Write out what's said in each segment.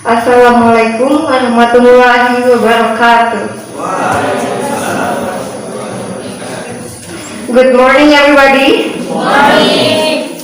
Assalamualaikum warahmatullahi wabarakatuh. Good morning, everybody. Morning.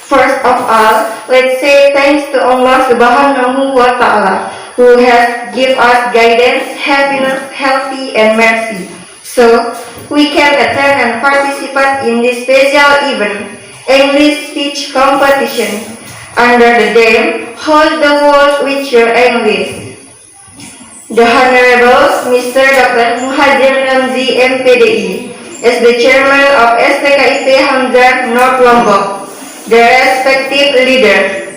First of all, let's say thanks to Allah Subhanahu wa Ta'ala, who has given us guidance, happiness, healthy, and mercy, so we can attend and participate in this special event, English speech competition, under the theme, Hold the World with Your English. The Honorable Mr. Dr. Muhajir Ramzi MPDI is the chairman of STKIP Hamzah North Lombok, the respective leader.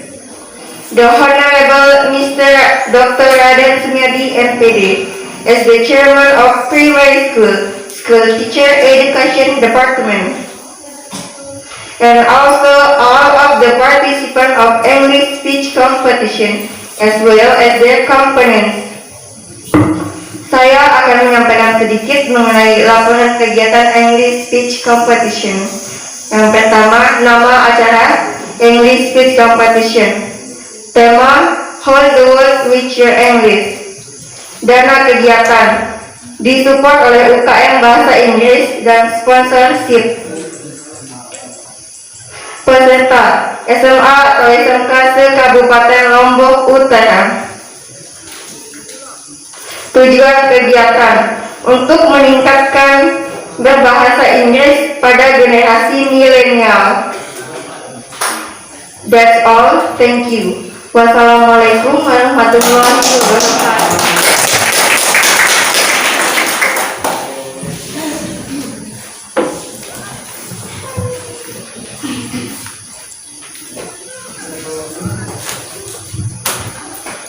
The Honorable Mr. Dr. Raden Sumiadi MPD is the chairman of Primary School Teacher Education Department, and also all of the participants of English speech competition as well as their components. Saya akan menyampaikan sedikit mengenai laporan kegiatan English speech competition. Yang pertama, nama acara English speech competition. Tema, Hold the World with Your English. Dana kegiatan disupport oleh UKM Bahasa Inggris dan sponsorship. Peserta SMA atau SMK se-Kabupaten Lombok Utara. Tujuan kegiatan untuk meningkatkan berbahasa Inggris pada generasi milenial. That's all. Thank you. Wassalamualaikum warahmatullahi wabarakatuh.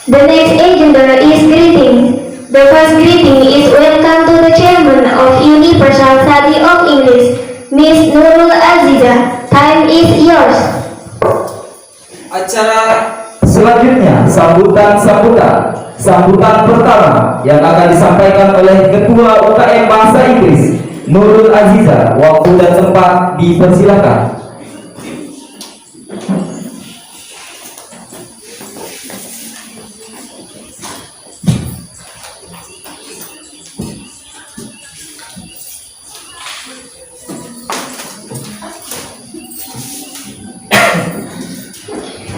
The next agenda is greeting. The first greeting is welcome to the chairman of Universal Study of English, Miss Nurul Aziza. Time is yours. Acara selanjutnya sambutan pertama yang akan disampaikan oleh Ketua UKM Bahasa Inggris Nurul Aziza. Waktu dan tempat dipersilakan.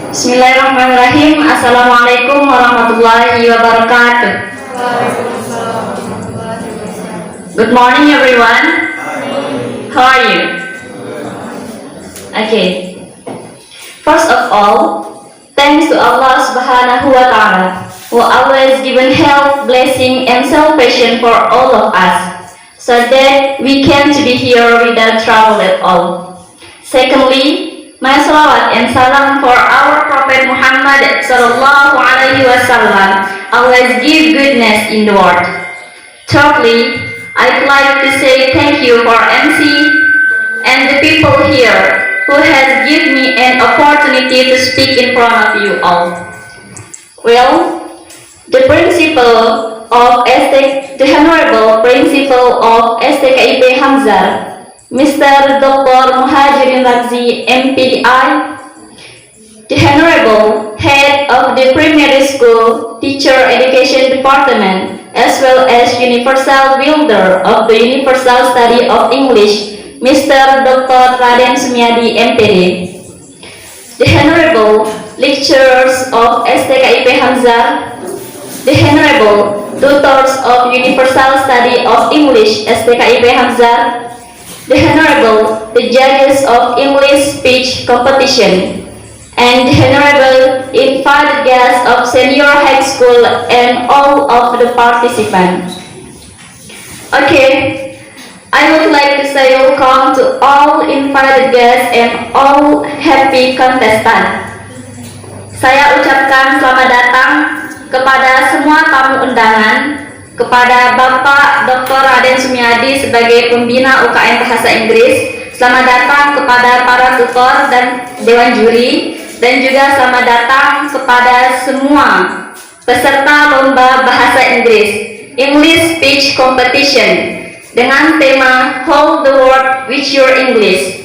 Bismillahirrahmanirrahim. Assalamualaikum warahmatullahi wabarakatuh. Good morning, everyone. How are you? Okay. First of all, thanks to Allah Subhanahu wa Ta'ala, who always given health, blessing, and salvation for all of us, so that we can to be here without trouble at all. Secondly, my salawat and salam for our Prophet Muhammad sallallahu alaihi wasallam, always give goodness in the world. Thirdly, I'd like to say thank you for MC and the people here who has given me an opportunity to speak in front of you all. Well, the Honorable Principal of STKIP Hamzah, Mr. Dr. Muhajir Ramzi MPDI, the Honorable Head of the Primary School Teacher Education Department, as well as Universal Builder of the Universal Study of English, Mr. Dr. Raden Sumiadi MPD, the Honorable Lecturers of STKIP Hamzah, the Honorable Tutors of Universal Study of English STKIP Hamzah, the Honorable the Judges of English Speech Competition, and the Honorable invited guests of Senior High School and all of the participants. Okay, I would like to say welcome to all invited guests and all happy contestants. Saya ucapkan selamat datang kepada semua tamu undangan, kepada Bapak Dr. Raden Sumiadi sebagai pembina UKM Bahasa Inggris. Selamat datang kepada para tutor dan dewan juri, dan juga selamat datang kepada semua peserta lomba bahasa Inggris English Speech Competition dengan tema Hold the World with Your English.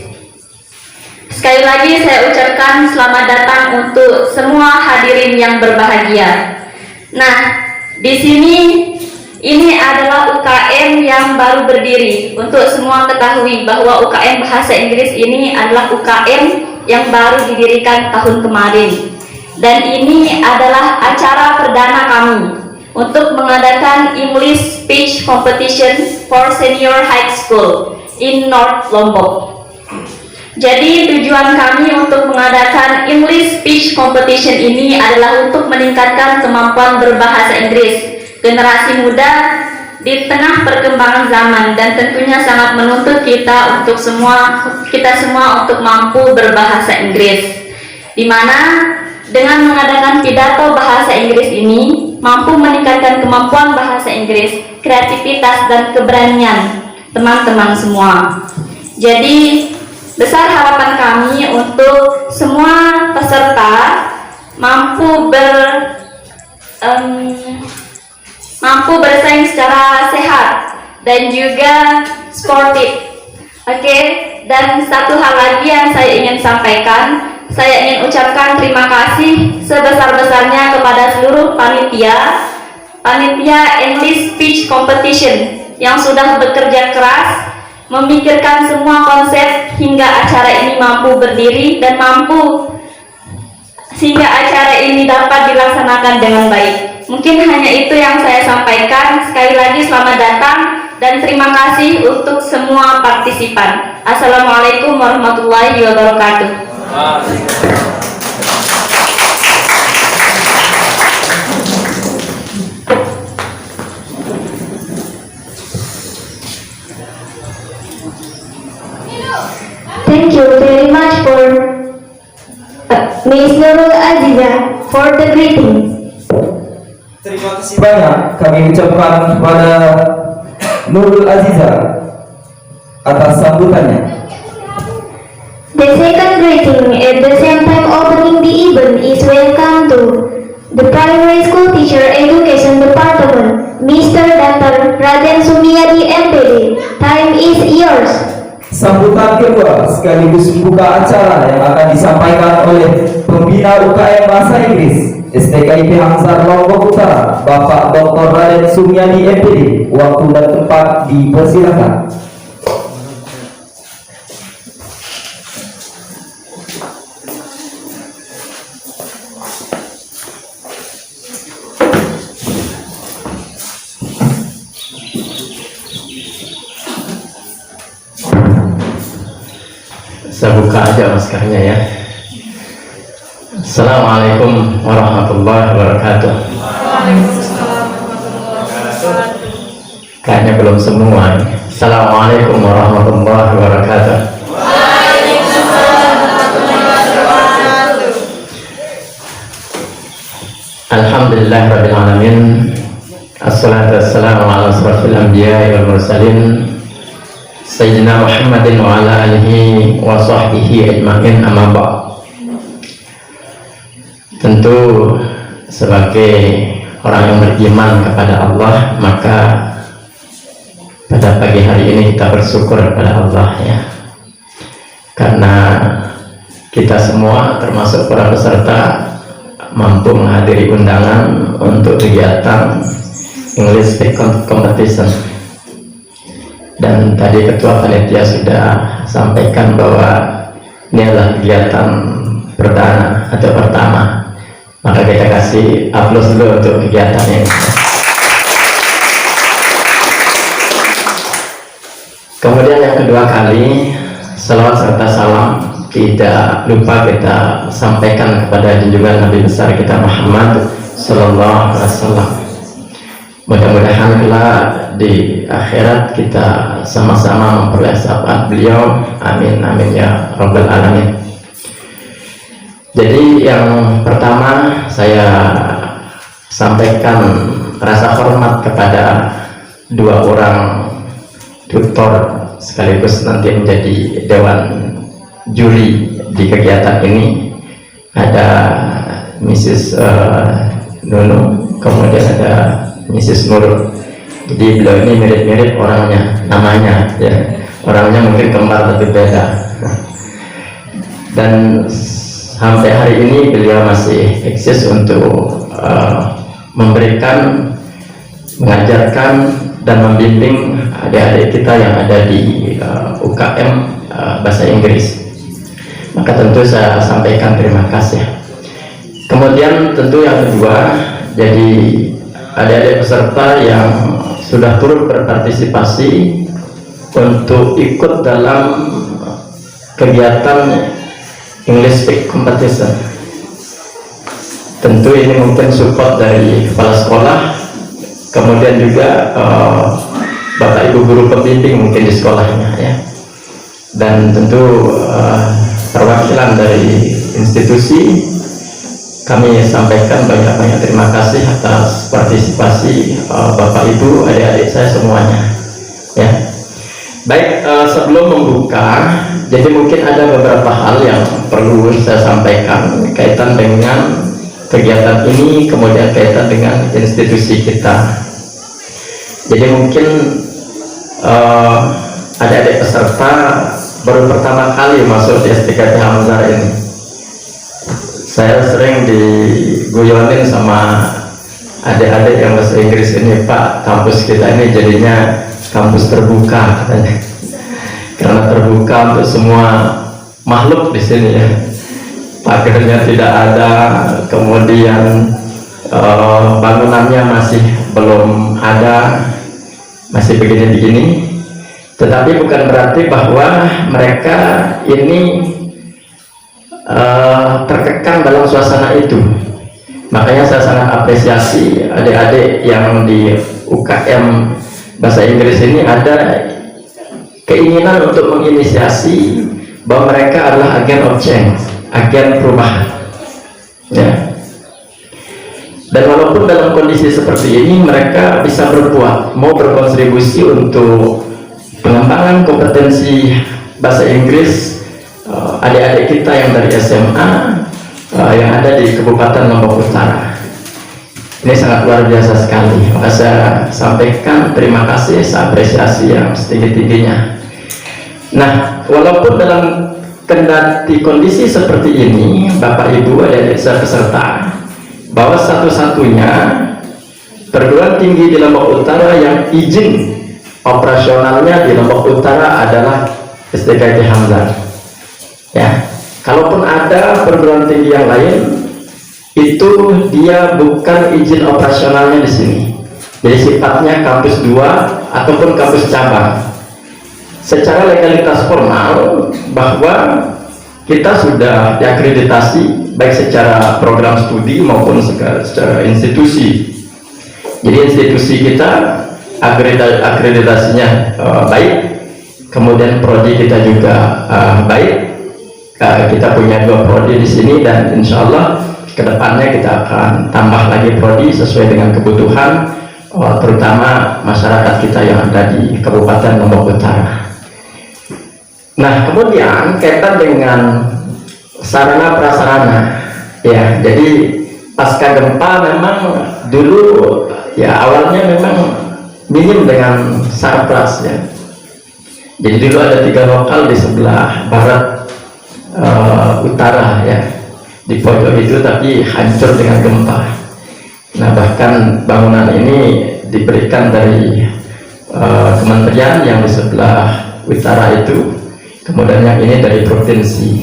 Sekali lagi saya ucapkan selamat datang untuk semua hadirin yang berbahagia. Nah, di sini ini adalah UKM yang baru berdiri. Untuk semua ketahui bahwa UKM Bahasa Inggris ini adalah UKM yang baru didirikan tahun kemarin. Dan ini adalah acara perdana kami untuk mengadakan English Speech Competition for Senior High School in North Lombok. Jadi tujuan kami untuk mengadakan English Speech Competition ini adalah untuk meningkatkan kemampuan berbahasa Inggris generasi muda di tengah perkembangan zaman, dan tentunya sangat menuntut kita semua untuk mampu berbahasa Inggris. Di mana dengan mengadakan pidato bahasa Inggris ini mampu meningkatkan kemampuan bahasa Inggris, kreativitas dan keberanian teman-teman semua. Jadi besar harapan kami untuk semua peserta mampu bersaing secara sehat dan juga sportif. Oke, dan satu hal lagi yang saya ingin sampaikan, saya ingin ucapkan terima kasih sebesar-besarnya kepada seluruh panitia English Speech Competition yang sudah bekerja keras memikirkan semua konsep hingga acara ini mampu berdiri dan sehingga acara ini dapat dilaksanakan dengan baik. Mungkin hanya itu yang saya sampaikan. Sekali lagi selamat datang dan terima kasih untuk semua partisipan. Assalamualaikum warahmatullahi wabarakatuh. Thank you very much for Miss Nurul Aziza for the greetings. Terima kasih banyak kami ucapkan kepada Nurul Aziza atas sambutannya. The second greeting at the same time opening the event is welcome to the Primary School Teacher Education Department, Mr. Dr. Raden Sumiadi MPD. Time is yours. Sambutan kedua sekaligus buka acara yang akan disampaikan oleh pembina UKM Bahasa Inggris STKIP Hamzah Lombok Utara, Bapak Dr. Raden Sumiadi MPD. Waktu dan tempat dipersilakan. Saya buka aja maskernya ya. Assalamualaikum warahmatullahi wabarakatuh. Kayaknya belum semua. Assalamualaikum warahmatullahi wabarakatuh. Alhamdulillahirabbil alamin. Assalatu wassalamu ala asrofil anbiya'i wal mursalin Sayyidina Muhammadin wa ala alihi wa sahbihi ajma'in, amma ba'd. Tentu sebagai orang yang beriman kepada Allah, maka pada pagi hari ini kita bersyukur kepada Allah ya, karena kita semua termasuk para peserta mampu menghadiri undangan untuk kegiatan English Speech Competition. Dan tadi ketua panitia sudah sampaikan bahwa ini adalah kegiatan perdana atau pertama, maka kita kasih aplaus dulu untuk kegiatan ini. Kemudian yang kedua kali, salawat serta salam tidak lupa kita sampaikan kepada junjungan Nabi besar kita Muhammad Sallallahu Alaihi Wasallam. Mudah-mudahan kelak di akhirat kita sama-sama memperoleh syafaat beliau. Amin amin ya rabbal alamin. Jadi yang pertama saya sampaikan rasa hormat kepada dua orang tutor sekaligus nanti menjadi dewan juri di kegiatan ini. Ada Mrs. Nunu, kemudian ada Mrs. Nurul. Jadi beliau ini mirip-mirip orangnya, namanya ya. Orangnya mungkin kembar tapi beda. Dan sampai hari ini beliau masih eksis untuk memberikan, mengajarkan dan membimbing adik-adik kita yang ada di UKM Bahasa Inggris. Maka tentu saya sampaikan terima kasih. Kemudian tentu yang kedua, jadi adik-adik peserta yang sudah turut berpartisipasi untuk ikut dalam kegiatan English Speak Competition. Tentu ini mungkin support dari kepala sekolah, kemudian juga bapak ibu guru pembimbing mungkin di sekolahnya ya, dan tentu perwakilan dari institusi. Kami sampaikan banyak-banyak terima kasih atas partisipasi bapak ibu, adik-adik saya semuanya ya. Baik, sebelum membuka, jadi mungkin ada beberapa hal yang perlu saya sampaikan kaitan dengan kegiatan ini, kemudian kaitan dengan institusi kita. Jadi mungkin adik-adik peserta baru pertama kali masuk di STKIP Hamzah ini. Saya sering diguyonin sama adik-adik yang bahasa Inggris ini, Pak, kampus kita ini jadinya kampus terbuka katanya, karena terbuka untuk semua makhluk di sini ya. Pagarnya tidak ada, kemudian bangunannya masih belum ada, masih begini-begini. Tetapi bukan berarti bahwa mereka ini terkekang dalam suasana itu. Makanya saya sangat apresiasi adik-adik yang di UKM Bahasa Inggris ini ada keinginan untuk menginisiasi bahwa mereka adalah agen of change, agen perubahan ya. Dan walaupun dalam kondisi seperti ini mereka bisa berbuat, mau berkontribusi untuk pengembangan kompetensi bahasa Inggris adik-adik kita yang dari SMA yang ada di Kabupaten Lombok Utara. Ini sangat luar biasa sekali. Maka saya sampaikan terima kasih, saya apresiasi yang setinggi-tingginya. Nah, walaupun dalam kendati kondisi seperti ini, Bapak Ibu adik-adik saya peserta, bahwa satu-satunya perguruan tinggi di Lombok Utara yang izin operasionalnya di Lombok Utara adalah STKIP Hamzah. Ya, kalaupun ada perguruan tinggi yang lain, itu dia bukan izin operasionalnya di sini. Jadi sifatnya kampus 2 ataupun kampus cabang. Secara legalitas formal bahwa kita sudah diakreditasi baik secara program studi maupun secara institusi. Jadi institusi kita akreditasinya baik, kemudian prodi kita juga baik. Kita punya 2 prodi di sini dan insya Allah kedepannya kita akan tambah lagi prodi sesuai dengan kebutuhan terutama masyarakat kita yang ada di Kabupaten Lombok Utara. Nah, kemudian kaitan dengan sarana prasarana ya, jadi pasca gempa memang dulu ya awalnya memang minim dengan sarpras ya. Jadi dulu ada 3 lokal di sebelah barat utara ya, di pojok itu, tapi hancur dengan gempa. Nah, bahkan bangunan ini diberikan dari kementerian yang di sebelah utara itu, kemudian yang ini dari provinsi.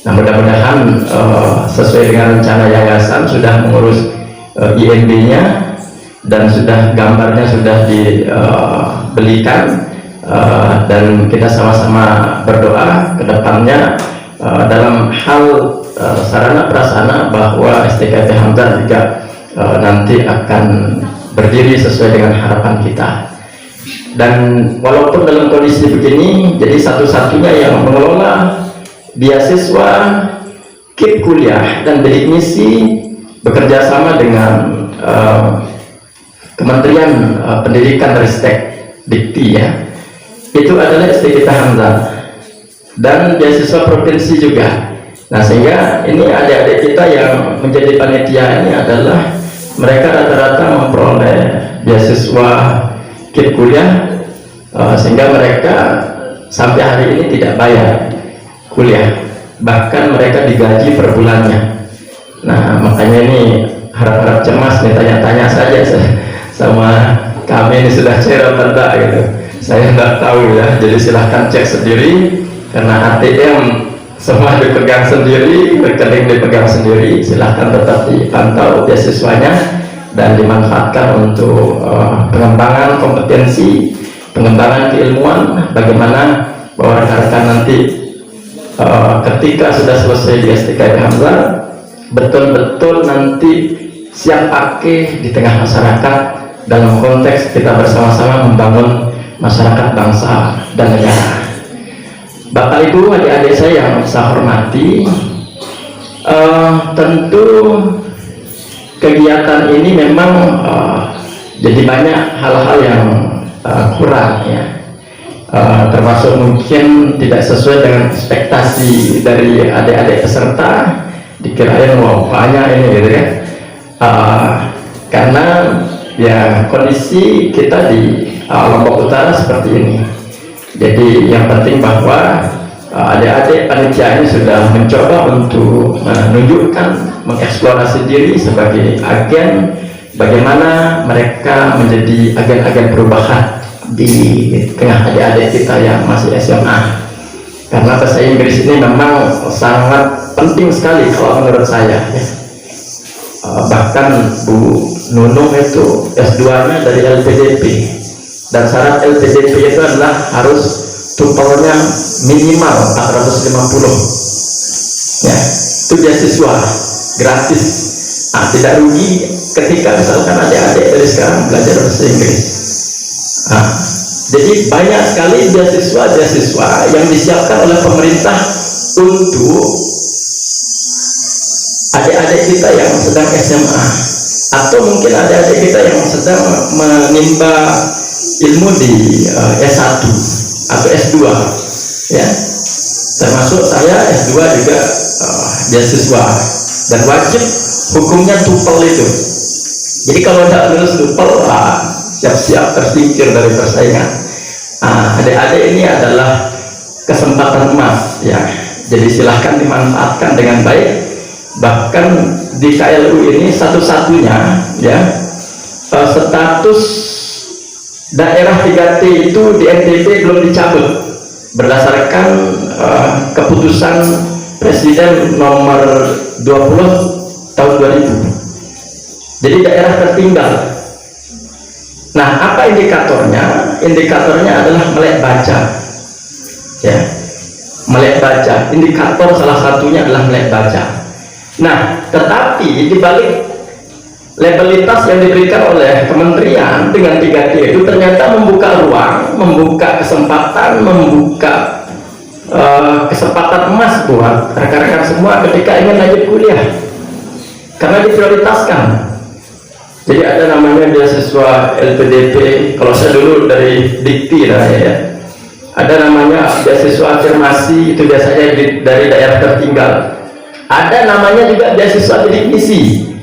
Nah, mudah-mudahan sesuai dengan rencana yayasan sudah mengurus INB-nya dan sudah gambarnya sudah dibelikan, dan kita sama-sama berdoa ke depannya dalam hal sarana prasarana bahwa STKIP Hamzah juga nanti akan berdiri sesuai dengan harapan kita. Dan walaupun dalam kondisi begini, jadi satu-satunya yang mengelola beasiswa KIP kuliah dan bidik misi bekerja sama dengan Kementerian Pendidikan Ristek Dikti ya, itu adalah STKIP Hamzah dan beasiswa provinsi juga. Nah, sehingga ini adik-adik kita yang menjadi panitia ini adalah mereka rata-rata memperoleh beasiswa KIP kuliah, sehingga mereka sampai hari ini tidak bayar kuliah, bahkan mereka digaji per bulannya. Nah, makanya ini harap-harap cemas nih, tanya-tanya saja sama kami ini sudah cair atau enggak gitu. Saya enggak tahu ya, jadi silahkan cek sendiri, karena ATM semua dipegang sendiri, rekening dipegang sendiri. Silahkan tetap dipantau beasiswanya dan dimanfaatkan untuk pengembangan kompetensi, pengembangan keilmuan, bagaimana bahwa rekan-rekan nanti ketika sudah selesai di STKIP Hamzah betul-betul nanti siap pakai di tengah masyarakat dalam konteks kita bersama-sama membangun masyarakat bangsa dan negara. Bapak Ibu, adik-adik saya yang saya hormati, tentu kegiatan ini memang jadi banyak hal-hal yang kurang ya, termasuk mungkin tidak sesuai dengan ekspektasi dari adik-adik peserta. Dikirain wow banyak ini gitu ya, karena ya kondisi kita di Lombok Utara seperti ini. Jadi yang penting bahwa adik-adik panitia ini sudah mencoba untuk menunjukkan, mengeksplorasi diri sebagai agen, bagaimana mereka menjadi agen-agen perubahan di tengah adik-adik kita yang masih SMA. Karena bahasa Inggris ini memang sangat penting sekali kalau menurut saya ya. Bahkan Bu Nunung itu S2-nya dari LPDP, dan syarat LPDP itu adalah harus TOEFL-nya minimal 450 ya. Itu beasiswa gratis, tidak rugi ketika misalkan adik-adik dari sekarang belajar bahasa Inggris. Jadi banyak sekali beasiswa yang disiapkan oleh pemerintah untuk adik-adik kita yang sedang SMA, atau mungkin adik-adik kita yang sedang menimba ilmu di S1 atau S2 ya. Termasuk saya S2 juga beasiswa, dan wajib hukumnya TOEFL itu. Jadi kalau tidak lulus TOEFL, siap-siap tersingkir dari persaingan. Adik-adik ini adalah kesempatan emas ya, jadi silahkan dimanfaatkan dengan baik. Bahkan di KLU ini satu-satunya ya, status daerah 3T itu di NTT belum dicabut berdasarkan keputusan Presiden nomor 20 tahun 2000. Jadi daerah tertinggal. Nah, apa indikatornya? Indikatornya adalah melek baca ya, melek baca. Indikator salah satunya adalah melek baca. Nah, tetapi di balik labelitas yang diberikan oleh kementerian dengan 3T itu ternyata membuka ruang, membuka kesempatan, membuka kesempatan emas buat rekan-rekan semua ketika ingin lanjut kuliah, karena diprioritaskan. Jadi ada namanya beasiswa LPDP, kalau saya dulu dari Dikti ya. Ada namanya beasiswa afirmasi, itu biasanya dari daerah tertinggal. Ada namanya juga beasiswa bidik misi.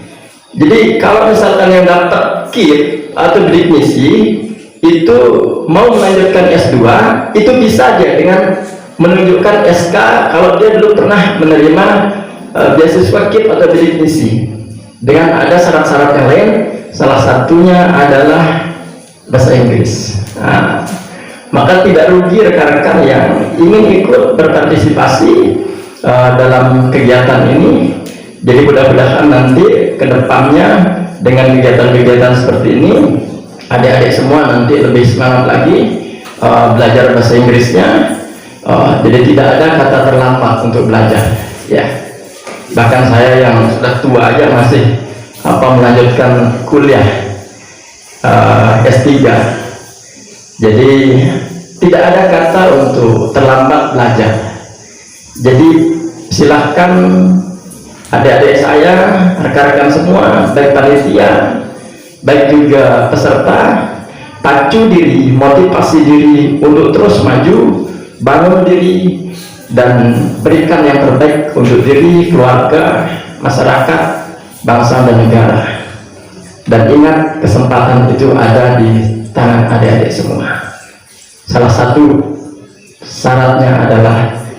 Jadi kalau misalkan yang dapat KIT atau bidik misi itu mau melanjutkan S2, itu bisa aja dengan menunjukkan SK kalau dia dulu pernah menerima beasiswa KIT atau bidik misi, dengan ada syarat-syarat yang lain. Salah satunya adalah bahasa Inggris. Maka tidak rugi rekan-rekan yang ingin ikut berpartisipasi dalam kegiatan ini. Jadi mudah-mudahan nanti ke depannya dengan kegiatan-kegiatan seperti ini, adik-adik semua nanti lebih semangat lagi belajar bahasa Inggrisnya. Jadi tidak ada kata terlambat untuk belajar ya. Bahkan saya yang sudah tua aja masih melanjutkan kuliah S3. Jadi tidak ada kata untuk terlambat belajar. Jadi silahkan adik-adik saya, rekan-rekan semua, baik panitia, baik juga peserta, pacu diri, motivasi diri untuk terus maju, bangun diri, dan berikan yang terbaik untuk diri, keluarga, masyarakat, bangsa dan negara. Dan ingat, kesempatan itu ada di tangan adik-adik semua. Salah satu syaratnya adalah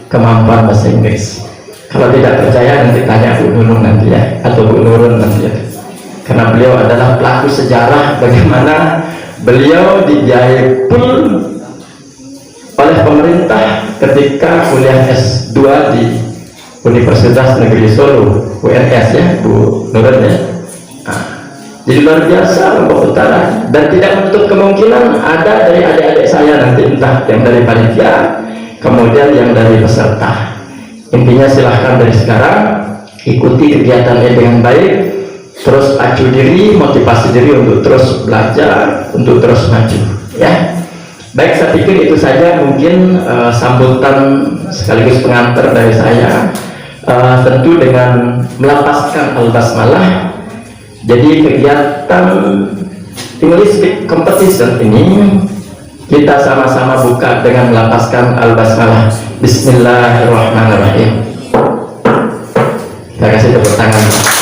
kemampuan bahasa Inggris. Kalau tidak percaya nanti tanya Bu Nunung nanti ya, atau Bu Nurun nanti ya. karena beliau adalah pelaku sejarah bagaimana beliau dibiayai full oleh pemerintah ketika kuliah S2 di Universitas Negeri Solo, UNS ya Bu Nurul ya. Jadi luar biasa Lombok Utara, dan tidak menutup kemungkinan ada dari adik-adik saya nanti, entah yang dari panitia kemudian yang dari peserta. Intinya silahkan dari sekarang ikuti kegiatannya dengan baik, terus acu diri, motivasi diri untuk terus belajar, untuk terus maju ya. Baik, saya pikir itu saja mungkin sambutan sekaligus pengantar dari saya, tentu dengan melapaskan al-basmalah. Jadi kegiatan English Speak Competition ini kita sama-sama buka dengan melapaskan al-basmalah. Bismillahirrahmanirrahim. Terima kasih, tepuk tangan.